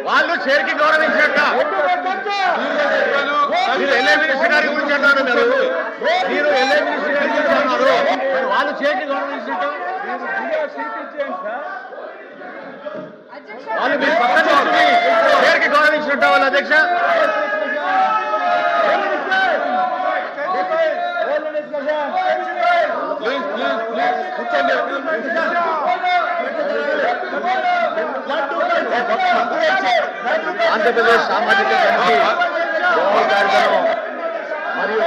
వాళ్ళు చైర్కి గౌరవించాక మీరు LA minister గారి గురించి అన్నారు. మీరు ఎల్ఏ మినిస్టర్ గారి గురించి అన్నారు. వాళ్ళు చైర్కి గౌరవించాక వాళ్ళు మీరు పక్కన చైర్కి గౌరవించినట్టు వాళ్ళు అధ్యక్ష. ఆంధ్రప్రదేశ్ సామాజిక సమితి కార్యక్రమం మరియు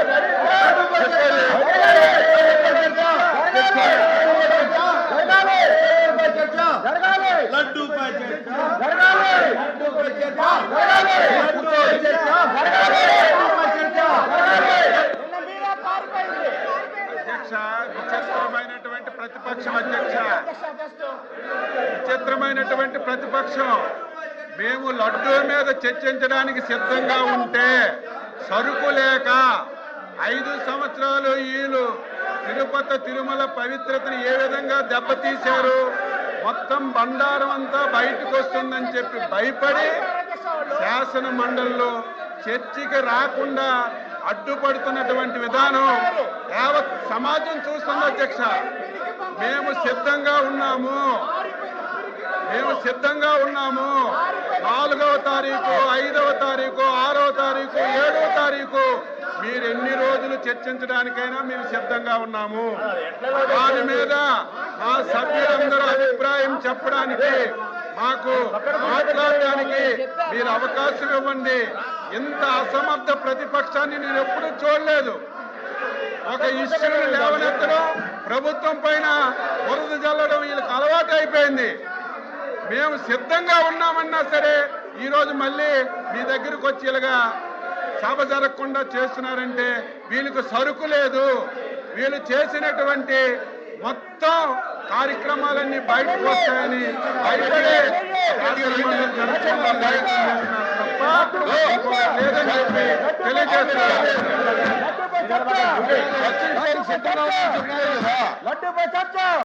విచిత్రమైనటువంటి ప్రతిపక్షం అధ్యక్ష, విచిత్రమైనటువంటి ప్రతిపక్షం. మేము లడ్డూ మీద చర్చించడానికి సిద్ధంగా ఉంటే సరుకు లేక 5 సంవత్సరాలు వీళ్ళు తిరుపతి తిరుమల పవిత్రతను ఏ విధంగా దెబ్బతీశారు, మొత్తం బండారం అంతా బయటకు వస్తుందని చెప్పి భయపడి శాసన మండలిలో చర్చకి రాకుండా అడ్డుపడుతున్నటువంటి విధానం యావత్ సమాజం చూస్తుంది అధ్యక్ష. మేము సిద్ధంగా ఉన్నాము. 4వ తారీఖు, 5వ తారీఖు, 6వ తారీఖు, 7వ తారీఖు మీరు ఎన్ని రోజులు చర్చించడానికైనా మేము సిద్ధంగా ఉన్నాము. దాని మీద మా సభ్యులందరూ అభిప్రాయం చెప్పడానికి, మాకు మాట్లాడడానికి మీరు అవకాశం ఇవ్వండి. ఇంత అసమర్థ ప్రతిపక్షాన్ని నేను ఎప్పుడూ చూడలేదు. ఒక ఇష్యూని లేవనెత్తడం, ప్రభుత్వం పైన బురద జల్లడం వీళ్ళకి అలవాటు అయిపోయింది. మేము సిద్ధంగా ఉన్నామన్నా సరే ఈరోజు మళ్ళీ మీ దగ్గరకు వచ్చి ఇలాగా సభ జరగకుండా చేస్తున్నారంటే వీళ్ళకి సరుకు లేదు. వీళ్ళు చేసినటువంటి మొత్తం కార్యక్రమాలన్నీ బయటకు వస్తాయని భయపడే తప్ప లేదని చెప్పి తెలియజేస్తున్నారు.